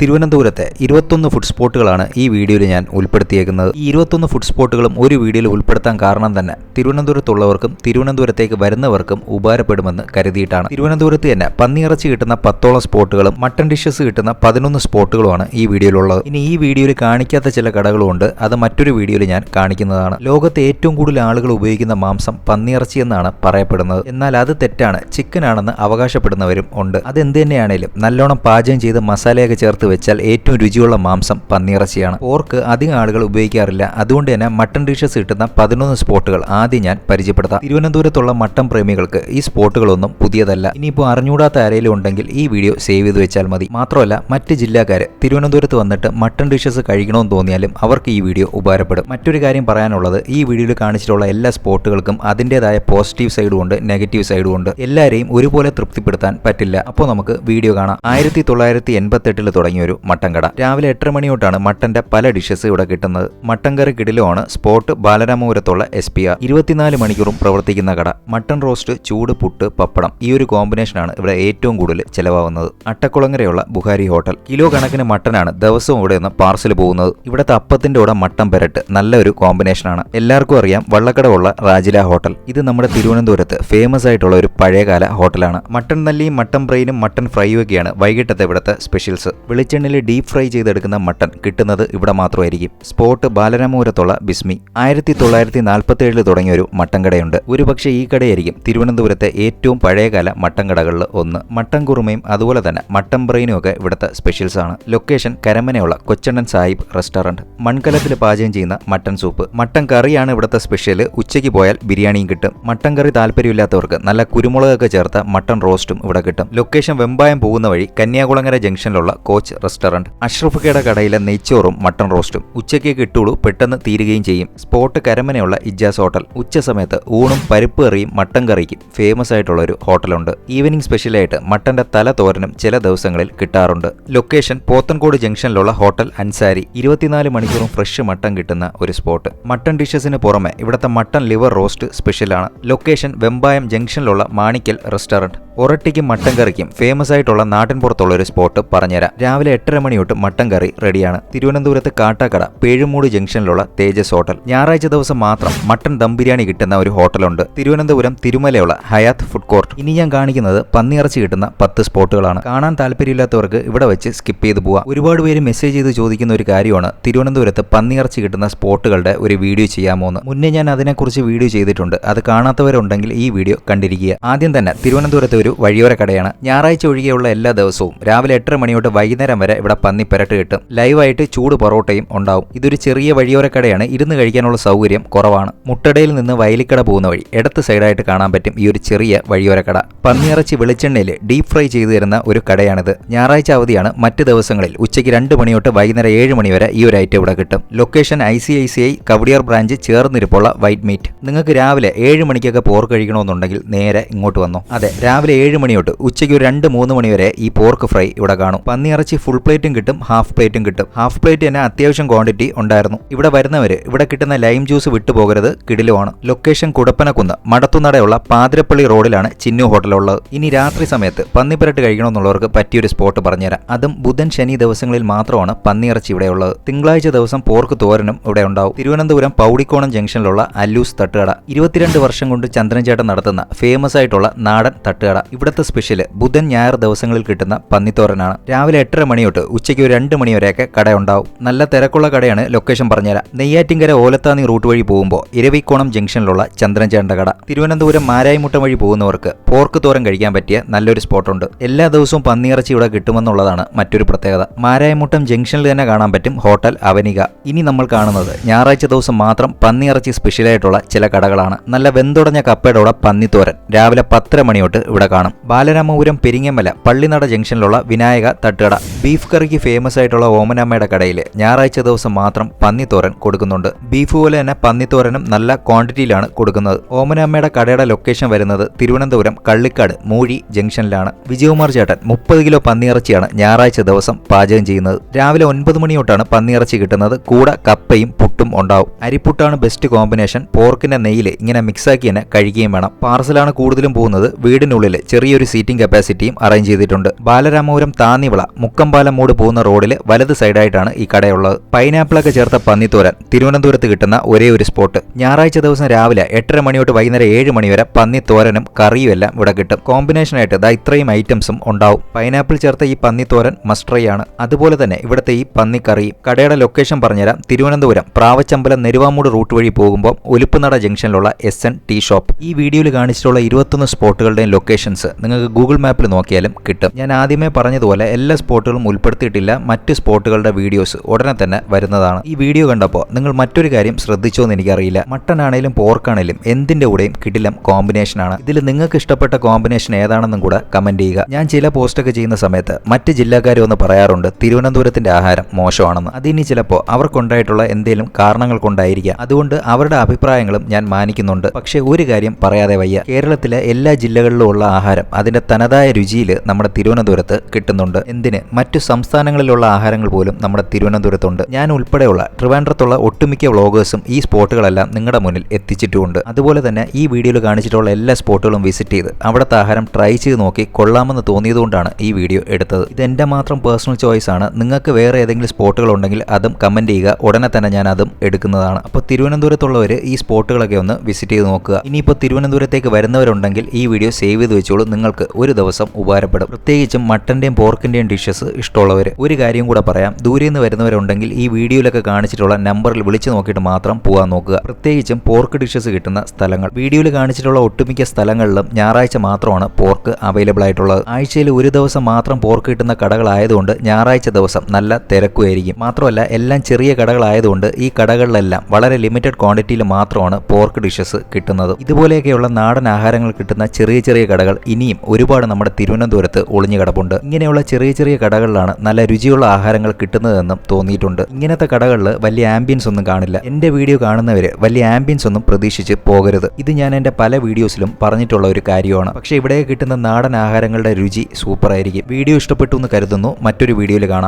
തിരുവനന്തപുരത്തെ 21 ഫുഡ് സ്പോട്ടുകളാണ് ഈ വീഡിയോയിൽ ഞാൻ ഉൾപ്പെടുത്തിയേക്കുന്നത്. ഈ 21 ഫുഡ് സ്പോട്ടുകളും ഒരു വീഡിയോയിൽ ഉൾപ്പെടുത്താൻ കാരണം തന്നെ തിരുവനന്തപുരത്തുള്ളവർക്കും തിരുവനന്തപുരത്തേക്ക് വരുന്നവർക്കും ഉപകാരപ്പെടുമെന്ന് കരുതിയിട്ടാണ്. തിരുവനന്തപുരത്ത് തന്നെ പന്നിയിറച്ചി കിട്ടുന്ന 10ഓളം സ്പോട്ടുകളും മട്ടൺ ഡിഷസ് കിട്ടുന്ന 11 സ്പോട്ടുകളുമാണ് ഈ വീഡിയോയിലുള്ളത്. ഇനി ഈ വീഡിയോയിൽ കാണിക്കാത്ത ചില കടകളുമുണ്ട്, അത് മറ്റൊരു വീഡിയോയിൽ ഞാൻ കാണിക്കുന്നതാണ്. ലോകത്തെ ഏറ്റവും കൂടുതൽ ആളുകൾ ഉപയോഗിക്കുന്ന മാംസം പന്നിയിറച്ചി എന്നാണ് പറയപ്പെടുന്നത്. എന്നാൽ അത് തെറ്റാണ്, ചിക്കൻ ആണെന്ന് അവകാശപ്പെടുന്നവരും ഉണ്ട്. അതെന്ത് തന്നെയാണേലും നല്ലോണം പാചകം ചെയ്ത് മസാലയൊക്കെ ചേർത്ത് വെച്ചാൽ ഏറ്റവും രുചിയുള്ള മാംസം പന്നിയിറച്ചിയാണ്. പോർക്ക് അധികം ആളുകൾ ഉപയോഗിക്കാറില്ല. അതുകൊണ്ട് തന്നെ മട്ടൺ ഡിഷസ് കിട്ടുന്ന 11 സ്പോട്ടുകൾ ആദ്യം ഞാൻ പരിചയപ്പെടുത്താം. തിരുവനന്തപുരത്തുള്ള മട്ടൺ പ്രേമികൾക്ക് ഈ സ്പോട്ടുകളൊന്നും പുതിയതല്ല. ഇനിയിപ്പോൾ അറിഞ്ഞൂടാത്ത ആരെങ്കിലും ഉണ്ടെങ്കിൽ ഈ വീഡിയോ സേവ് ചെയ്ത് വെച്ചാൽ മതി. മാത്രമല്ല മറ്റ് ജില്ലക്കാർ തിരുവനന്തപുരത്ത് വന്നിട്ട് മട്ടൺ ഡിഷസ് കഴിക്കണമെന്ന് തോന്നിയാലും അവർക്ക് ഈ വീഡിയോ ഉപകാരപ്പെടും. മറ്റൊരു കാര്യം പറയാനുള്ളത്, ഈ വീഡിയോയിൽ കാണിച്ചിട്ടുള്ള എല്ലാ സ്പോട്ടുകൾക്കും അതിൻ്റെതായ പോസിറ്റീവ് സൈഡും ഉണ്ട്, നെഗറ്റീവ് സൈഡും ഉണ്ട്. എല്ലാവരെയും ഒരുപോലെ തൃപ്തിപ്പെടുത്താൻ പറ്റില്ല. അപ്പോൾ നമുക്ക് വീഡിയോ കാണാം. 1988 തുടങ്ങിയ ഒരു മട്ടൻ കട. രാവിലെ 8:30 മണി തൊട്ടാണ് മട്ടന്റെ പല ഡിഷസ് ഇവിടെ കിട്ടുന്നത്. മട്ടൻ കറി കിടിലമാണ്. സ്പോട്ട് ബാലരാമപുരത്തുള്ള SPR. 24 മണിക്കൂറും പ്രവർത്തിക്കുന്ന കട. മട്ടൺ റോസ്റ്റ്, ചൂട് പുട്ട്, പപ്പടം, ഈ ഒരു കോമ്പിനേഷനാണ് ഇവിടെ ഏറ്റവും കൂടുതൽ ചെലവാകുന്നത്. അട്ടക്കുളങ്ങരയുള്ള ബുഹാരി ഹോട്ടൽ. കിലോ കണക്കിന് മട്ടനാണ് ദിവസവും ഇവിടെ നിന്ന് പാർസൽ പോകുന്നത്. ഇവിടുത്തെ അപ്പത്തിന്റെ കൂടെ മട്ടൻ പെരട്ട് നല്ലൊരു കോമ്പിനേഷനാണ്. എല്ലാവർക്കും അറിയാം വള്ളക്കടവുള്ള റാജില ഹോട്ടൽ. ഇത് നമ്മുടെ തിരുവനന്തപുരത്ത് ഫേമസ് ആയിട്ടുള്ള ഒരു പഴയകാല ഹോട്ടലാണ്. മട്ടൺ നല്ലിയും മട്ടൺ ബ്രെയിനും മട്ടൺ ഫ്രൈയും ഒക്കെയാണ് വൈകിട്ടത്തെ ഇവിടുത്തെ സ്പെഷ്യൽസ്. വെളിച്ചെണ്ണയിൽ ഡീപ് ഫ്രൈ ചെയ്തെടുക്കുന്ന മട്ടൺ കിട്ടുന്നത് ഇവിടെ മാത്രമായിരിക്കും. സ്പോട്ട് ബാലരാമപുരത്തുള്ള ബിസ്മി. 1947 തുടങ്ങിയ ഒരു മട്ടൻ കടയുണ്ട്. ഒരുപക്ഷെ ഈ കടയായിരിക്കും തിരുവനന്തപുരത്തെ ഏറ്റവും പഴയകാല മട്ടൻ കടകളിൽ ഒന്ന്. മട്ടൻ കുറുമയും അതുപോലെ തന്നെ മട്ടൻ ബ്രെയിനും ഒക്കെ ഇവിടുത്തെ സ്പെഷ്യൽസ് ആണ്. ലൊക്കേഷൻ കരമനയുള്ള കൊച്ചണ്ണൻ സാഹിബ് റെസ്റ്റോറന്റ്. മൺകലത്തിൽ പാചകം ചെയ്യുന്ന മട്ടൻ സൂപ്പ്. മട്ടൻ കറിയാണ് ഇവിടുത്തെ സ്പെഷ്യൽ. ഉച്ചയ്ക്ക് പോയാൽ ബിരിയാണിയും കിട്ടും. മട്ടൻ കറി താല്പര്യമില്ലാത്തവർക്ക് നല്ല കുരുമുളകൊക്കെ ചേർത്ത മട്ടൻ റോസ്റ്റും ഇവിടെ കിട്ടും. ലൊക്കേഷൻ വെമ്പായം പോകുന്ന വഴി കന്യാകുളങ്ങര ജംഗ്ഷനിലുള്ള കോച്ച് റെസ്റ്റോറന്റ്. അഷ്റഫ് കട കടയിലെ നെയ്ച്ചോറും മട്ടൺ റോസ്റ്റും ഉച്ചയ്ക്ക് കിട്ടുള്ളൂ, പെട്ടെന്ന് തീരുകയും ചെയ്യും. സ്പോട്ട് കരമനയുള്ള ഇജാസ് ഹോട്ടൽ. ഉച്ച സമയത്ത് ഊണും പരിപ്പ് കറിയും മട്ടൻ കറിക്കും ഫേമസ് ആയിട്ടുള്ള ഒരു ഹോട്ടലുണ്ട്. ഈവനിംഗ് സ്പെഷ്യലായിട്ട് മട്ടന്റെ തല തോരനും ചില ദിവസങ്ങളിൽ കിട്ടാറുണ്ട്. ലൊക്കേഷൻ പോത്തൻകോട് ജംഗ്ഷനിലുള്ള ഹോട്ടൽ അൻസാരി. 24 മണിക്കൂറും ഫ്രഷ് മട്ടൻ കിട്ടുന്ന ഒരു സ്പോട്ട്. മട്ടൺ ഡിഷസിന് പുറമെ ഇവിടുത്തെ മട്ടൺ ലിവർ റോസ്റ്റ് സ്പെഷ്യലാണ്. ലൊക്കേഷൻ വെമ്പായം ജംഗ്ഷനിലുള്ള മാണിക്കൽ റെസ്റ്റോറന്റ്. ഒറട്ടിക്കും മട്ടൻ കറിക്കും ഫേമസ് ആയിട്ടുള്ള നാട്ടിൻപുറത്തുള്ള ഒരു സ്പോട്ട് പറഞ്ഞുതരാം. രാവിലെ 8:30 മണി തൊട്ട് മട്ടൻ കറി റെഡിയാണ്. തിരുവനന്തപുരത്ത് കാട്ടാക്കട പേഴുമൂട് ജംഗ്ഷനിലുള്ള തേജസ് ഹോട്ടൽ. ഞായറാഴ്ച ദിവസം മാത്രം മട്ടൻ ദം ബിരിയാണി കിട്ടുന്ന ഒരു ഹോട്ടലുണ്ട്. തിരുവനന്തപുരം തിരുമലയുള്ള ഹയാത്ത് ഫുഡ് കോർട്ട്. ഇനി ഞാൻ കാണിക്കുന്നത് പന്നിയിറച്ചി കിട്ടുന്ന 10 സ്പോട്ടുകളാണ്. കാണാൻ താല്പര്യമില്ലാത്തവർക്ക് ഇവിടെ വെച്ച് സ്കിപ്പ് ചെയ്ത് പോവാം. ഒരുപാട് പേര് മെസ്സേജ് ചെയ്ത് ചോദിക്കുന്ന ഒരു കാര്യമാണ് തിരുവനന്തപുരത്ത് പന്നിയിറച്ചി കിട്ടുന്ന സ്പോട്ടുകളുടെ ഒരു വീഡിയോ ചെയ്യാമോ എന്ന്. മുന്നേ ഞാൻ അതിനെക്കുറിച്ച് വീഡിയോ ചെയ്തിട്ടുണ്ട്. അത് കാണാത്തവരുണ്ടെങ്കിൽ ഈ വീഡിയോ കണ്ടിരിക്കുക. ആദ്യം തന്നെ തിരുവനന്തപുരത്ത് ഒരു വഴിയോര കടയാണ്. ഞായറാഴ്ച ഒഴികെയുള്ള എല്ലാ ദിവസവും രാവിലെ 8:30 മണി തൊട്ട് വൈകുന്നേരം വരെ ഇവിടെ പന്നി പെരട്ട് കിട്ടും. ലൈവായിട്ട് ചൂട് പൊറോട്ടയും ഉണ്ടാവും. ഇതൊരു ചെറിയ വഴിയോര കടയാണ്. ഇരുന്ന് കഴിക്കാനുള്ള സൗകര്യം കുറവാണ്. മുട്ടടയിൽ നിന്ന് വയലിക്കട പോകുന്ന വഴി ഇടത്ത് സൈഡായിട്ട് കാണാൻ പറ്റും ഈ ഒരു ചെറിയ വഴിയോര കട. പന്നിയിറച്ചി വെളിച്ചെണ്ണയിൽ ഡീപ് ഫ്രൈ ചെയ്തു തരുന്ന ഒരു കടയാണിത്. ഞായറാഴ്ച അവധിയാണ്. മറ്റ് ദിവസങ്ങളിൽ ഉച്ചയ്ക്ക് 2 മണി തൊട്ട് വൈകുന്നേരം 7 മണി വരെ ഈ ഒരു ഐറ്റം ഇവിടെ കിട്ടും. ലൊക്കേഷൻ ICICI കവടിയാർ ബ്രാഞ്ച് ചേർന്നിരിപ്പുള്ള വൈറ്റ് മീറ്റ്. നിങ്ങൾക്ക് രാവിലെ 7 മണിക്കൊക്കെ പോർക്ക് കഴിക്കണമെന്നുണ്ടെങ്കിൽ നേരെ ഇങ്ങോട്ട് വന്നോ. അതെ, രാവിലെ 7 മണി തൊട്ട് ഉച്ചയ്ക്ക് ഒരു 2-3 മണി വരെ ഈ പോർക്ക് ഫ്രൈ ഇവിടെ കാണും. പന്നിയിറച്ചി ഫുൾ പ്ലേറ്റും കിട്ടും, ഹാഫ് പ്ലേറ്റും കിട്ടും. ഹാഫ് പ്ലേറ്റ് തന്നെ അത്യാവശ്യം ക്വാണ്ടിറ്റി ഉണ്ടായിരുന്നു. ഇവിടെ വരുന്നവര് ഇവിടെ കിട്ടുന്ന ലൈം ജ്യൂസ് വിട്ടുപോകരുത്, കിടിലുമാണ്. ലൊക്കേഷൻ കുടപ്പനക്കുന്ന് മടത്തുനടയുള്ള പാതിരപ്പള്ളി റോഡിലാണ് ചിന്നു ഹോട്ടലുള്ളത്. ഇനി രാത്രി സമയത്ത് പന്നിപ്പെരട്ട് കഴിക്കണമെന്നുള്ളവർക്ക് പറ്റിയൊരു സ്പോട്ട് പറഞ്ഞുതരാം. അതും ബുധൻ ശനി ദിവസങ്ങളിൽ മാത്രമാണ് പന്നിയിറച്ചി ഇവിടെ ഉള്ളത്. തിങ്കളാഴ്ച ദിവസം പോർക്ക് തോരനും ഇവിടെ ഉണ്ടാവും. തിരുവനന്തപുരം പൗടിക്കോണം ജംഗ്ഷനിലുള്ള അല്ലൂസ് തട്ടുകട. 22 വർഷം കൊണ്ട് ചന്ദ്രൻചേട്ടൻ നടത്തുന്ന ഫേമസ് ആയിട്ടുള്ള നാടൻ തട്ടുകട. ഇവിടുത്തെ സ്പെഷ്യൽ ബുധൻ ഞായർ ദിവസങ്ങളിൽ കിട്ടുന്ന പന്നിത്തോരനാണ്. രാവിലെ 8:30 മണി തൊട്ട് ഉച്ചയ്ക്ക് ഒരു 2 മണി വരെയൊക്കെ കട ഉണ്ടാവും. നല്ല തിരക്കുള്ള കടയാണ്. ലൊക്കേഷൻ പറഞ്ഞുതരാം. നെയ്യാറ്റിൻകര ഓലത്താനി റൂട്ട് വഴി പോകുമ്പോൾ ഇരവിക്കോണം ജംഗ്ഷനിലുള്ള ചന്ദ്രൻചേട്ടന്റെ കട. തിരുവനന്തപുരം മാരായിമുട്ടം വഴി പോകുന്നവർക്ക് പോർക്ക് തോരൻ കഴിക്കാൻ പറ്റിയ നല്ലൊരു സ്പോട്ടുണ്ട്. എല്ലാ ദിവസവും പന്നിയിറച്ചി ഇവിടെ കിട്ടുമെന്നുള്ളതാണ് മറ്റൊരു പ്രത്യേകത. മാരായിമുട്ടം ജംഗ്ഷനിൽ തന്നെ കാണാൻ പറ്റും ഹോട്ടൽ അവനിക. ഇനി നമ്മൾ കാണുന്നത് ഞായറാഴ്ച ദിവസം മാത്രം പന്നിയിറച്ചി സ്പെഷ്യലായിട്ടുള്ള ചില കടകളാണ്. നല്ല വെന്തുടഞ്ഞ കപ്പയുടെ പന്നിത്തോരൻ രാവിലെ 10:30 മണി തൊട്ട് ഇവിടെ കാണും. ബാലരാമപുരം പെരിങ്ങമല പള്ളിനട ജംഗ്ഷനിലുള്ള വിനായക തട്ടുകട. ബീഫ് കറിക്ക് ഫേമസ് ആയിട്ടുള്ള ഓമനമ്മയുടെ കടയിൽ ഞായറാഴ്ച ദിവസം മാത്രം പന്നിത്തോരൻ കൊടുക്കുന്നുണ്ട്. ബീഫ് പോലെ തന്നെ പന്നിത്തോരനും നല്ല ക്വാണ്ടിറ്റിയിലാണ് കൊടുക്കുന്നത്. ഓമനമ്മയുടെ കടയുടെ ലൊക്കേഷൻ വരുന്നത് തിരുവനന്തപുരം കള്ളിക്കാട് മൂഴി ജംഗ്ഷനിലാണ്. വിജയകുമാർ ചേട്ടൻ 30 കിലോ പന്നിയിറച്ചിയാണ് ഞായറാഴ്ച ദിവസം പാചകം ചെയ്യുന്നത്. രാവിലെ 9 മണി തൊട്ടാണ് പന്നിയിറച്ചി കിട്ടുന്നത്. കൂടെ കപ്പയും പുട്ടും ഉണ്ടാവും. അരിപ്പുട്ടാണ് ബെസ്റ്റ് കോമ്പിനേഷൻ. പോർക്കിന്റെ നെയ്യിൽ ഇങ്ങനെ മിക്സാക്കി തന്നെ കഴിക്കുകയും വേണം. പാർസലാണ് കൂടുതലും പോകുന്നത്. വീടിനുള്ളിൽ ചെറിയൊരു സീറ്റിംഗ് കപ്പാസിറ്റിയും അറേഞ്ച് ചെയ്തിട്ടുണ്ട്. ബാലരാമപുരം താന്നിവിള മുക്കം കുന്നംപാലം മൂട് പോകുന്ന റോഡിൽ വലത് സൈഡായിട്ടാണ് ഈ കടയുള്ളത്. പൈനാപ്പിളൊക്കെ ചേർത്ത പന്നിത്തോരൻ തിരുവനന്തപുരത്ത് കിട്ടുന്ന ഒരേ ഒരു സ്പോട്ട്. ഞായറാഴ്ച ദിവസം രാവിലെ 8:30 മണി തൊട്ട് വൈകുന്നേരം 7 മണി വരെ പന്നിത്തോരനും കറിയും എല്ലാം ഇവിടെ കിട്ടും. കോമ്പിനേഷനായിട്ട് ഇത്രയും ഐറ്റംസും ഉണ്ടാവും. പൈനാപ്പിൾ ചേർത്ത ഈ പന്നിത്തോരൻ മസ്റ്റ് ട്രൈ ആണ്. അതുപോലെ തന്നെ ഇവിടുത്തെ ഈ പന്നിക്കറിയും. കടയുടെ ലൊക്കേഷൻ പറഞ്ഞുതരാം. തിരുവനന്തപുരം പ്രാവച്ചമ്പലം നെരുവാമൂട് റൂട്ട് വഴി പോകുമ്പോൾ ഒലിപ്പുനട ജംഗ്ഷനിലുള്ള SN ടീ ഷോപ്പ്. ഈ വീഡിയോയിൽ കാണിച്ചിട്ടുള്ള 21 സ്പോട്ടുകളുടെയും ലൊക്കേഷൻസ് നിങ്ങൾക്ക് ഗൂഗിൾ മാപ്പിൽ നോക്കിയാലും കിട്ടും. ഞാൻ ആദ്യമേ പറഞ്ഞതുപോലെ എല്ലാ സ്പോട്ടുകളും ഉൾപ്പെടുത്തിയിട്ടില്ല. മറ്റ് സ്പോട്ടുകളുടെ വീഡിയോസ് ഉടനെ തന്നെ വരുന്നതാണ്. ഈ വീഡിയോ കണ്ടപ്പോൾ നിങ്ങൾ മറ്റൊരു കാര്യം ശ്രദ്ധിച്ചോ എന്ന് എനിക്കറിയില്ല. മട്ടൺ ആണെങ്കിലും പോർക്കാണെങ്കിലും എന്തിന്റെ കൂടെയും കിടിലം കോമ്പിനേഷനാണ്. ഇതിൽ നിങ്ങൾക്ക് ഇഷ്ടപ്പെട്ട കോമ്പിനേഷൻ ഏതാണെന്നും കൂടെ കമന്റ് ചെയ്യുക. ഞാൻ ചില പോസ്റ്റൊക്കെ ചെയ്യുന്ന സമയത്ത് മറ്റ് ജില്ലക്കാരും ഒന്ന് പറയാറുണ്ട് തിരുവനന്തപുരത്തിന്റെ ആഹാരം മോശമാണെന്ന്. അതിനി ചിലപ്പോൾ അവർക്കുണ്ടായിട്ടുള്ള എന്തെങ്കിലും കാരണങ്ങൾ കൊണ്ടായിരിക്കാം. അതുകൊണ്ട് അവരുടെ അഭിപ്രായങ്ങളും ഞാൻ മാനിക്കുന്നുണ്ട്. പക്ഷേ ഒരു കാര്യം പറയാതെ വയ്യ. കേരളത്തിലെ എല്ലാ ജില്ലകളിലും ഉള്ള ആഹാരം അതിന്റെ തനതായ രുചിയിൽ നമ്മുടെ തിരുവനന്തപുരത്ത് കിട്ടുന്നുണ്ട്. എന്തിന് മറ്റു സംസ്ഥാനങ്ങളിലുള്ള ആഹാരങ്ങൾ പോലും നമ്മുടെ തിരുവനന്തപുരത്തുണ്ട്. ഞാൻ ഉൾപ്പെടെയുള്ള ട്രിവാൻഡ്രത്തുള്ള ഒട്ടുമിക്ക വ്ളോഗേഴ്സും ഈ സ്പോട്ടുകളെല്ലാം നിങ്ങളുടെ മുന്നിൽ എത്തിച്ചിട്ടുമുണ്ട്. അതുപോലെ തന്നെ ഈ വീഡിയോയിൽ കാണിച്ചിട്ടുള്ള എല്ലാ സ്പോട്ടുകളും വിസിറ്റ് ചെയ്ത് അവിടുത്തെ ആഹാരം ട്രൈ ചെയ്ത് നോക്കി കൊള്ളാമെന്ന് തോന്നിയതുകൊണ്ടാണ് ഈ വീഡിയോ എടുത്തത്. ഇതെന്റെ മാത്രം പേഴ്സണൽ ചോയ്സ് ആണ്. നിങ്ങൾക്ക് വേറെ ഏതെങ്കിലും സ്പോട്ടുകൾ ഉണ്ടെങ്കിൽ അതും കമന്റ് ചെയ്യുക. ഉടനെ തന്നെ ഞാൻ അതും എടുക്കുന്നതാണ്. അപ്പോൾ തിരുവനന്തപുരത്തുള്ളവർ ഈ സ്പോട്ടുകളൊക്കെ ഒന്ന് വിസിറ്റ് ചെയ്ത് നോക്കുക. ഇനിയിപ്പോൾ തിരുവനന്തപുരത്തേക്ക് വരുന്നവരുണ്ടെങ്കിൽ ഈ വീഡിയോ സേവ് ചെയ്ത് വെച്ചോളൂ. നിങ്ങൾക്ക് ഒരു ദിവസം ഉപകാരപ്പെടും. പ്രത്യേകിച്ചും മട്ടന്റെയും പോർക്കിന്റെയും ഡിഷസ് ഇഷ്ടമുള്ളവർ. ഒരു കാര്യം കൂടെ പറയാം. ദൂരെ നിന്ന് വരുന്നവരുണ്ടെങ്കിൽ ഈ വീഡിയോയിലൊക്കെ കാണിച്ചിട്ടുള്ള നമ്പറിൽ വിളിച്ചു നോക്കിയിട്ട് മാത്രം പോകാൻ നോക്കുക. പ്രത്യേകിച്ചും പോർക്ക് ഡിഷസ് കിട്ടുന്ന സ്ഥലങ്ങൾ. വീഡിയോയിൽ കാണിച്ചിട്ടുള്ള ഒട്ടുമിക്ക സ്ഥലങ്ങളിലും ഞായറാഴ്ച മാത്രമാണ് പോർക്ക് അവൈലബിൾ ആയിട്ടുള്ളത്. ആഴ്ചയിൽ ഒരു ദിവസം മാത്രം പോർക്ക് കിട്ടുന്ന കടകളായതുകൊണ്ട് ഞായറാഴ്ച ദിവസം നല്ല തിരക്കുമായിരിക്കും. മാത്രമല്ല എല്ലാം ചെറിയ കടകളായതുകൊണ്ട് ഈ കടകളിലെല്ലാം വളരെ ലിമിറ്റഡ് ക്വാണ്ടിറ്റിയിൽ മാത്രമാണ് പോർക്ക് ഡിഷസ് കിട്ടുന്നത്. ഇതുപോലെയൊക്കെയുള്ള നാടൻ ആഹാരങ്ങൾ കിട്ടുന്ന ചെറിയ ചെറിയ കടകൾ ഇനിയും ഒരുപാട് നമ്മുടെ തിരുവനന്തപുരത്ത് ഒളിഞ്ഞു കിടപ്പുണ്ട്. ഇങ്ങനെയുള്ള ചെറിയ ചെറിയ കടകളിലാണ് നല്ല രുചിയുള്ള ആഹാരങ്ങൾ കിട്ടുന്നതെന്നും തോന്നിയിട്ടുണ്ട്. ഇങ്ങനത്തെ കടകളിൽ വലിയ ആംബിയൻസ് ഒന്നും കാണില്ല. എന്റെ വീഡിയോ കാണുന്നവര് വലിയ ആംബിയൻസ് ഒന്നും പ്രതീക്ഷിച്ച് പോകരുത്. ഇത് ഞാൻ എന്റെ പല വീഡിയോസിലും പറഞ്ഞിട്ടുള്ള ഒരു കാര്യമാണ്. പക്ഷേ ഇവിടെ കിട്ടുന്ന നാടൻ ആഹാരങ്ങളുടെ രുചി സൂപ്പർ ആയിരിക്കും. വീഡിയോ ഇഷ്ടപ്പെട്ടു എന്ന് കരുതുന്നു. മറ്റൊരു വീഡിയോയിൽ കാണാം.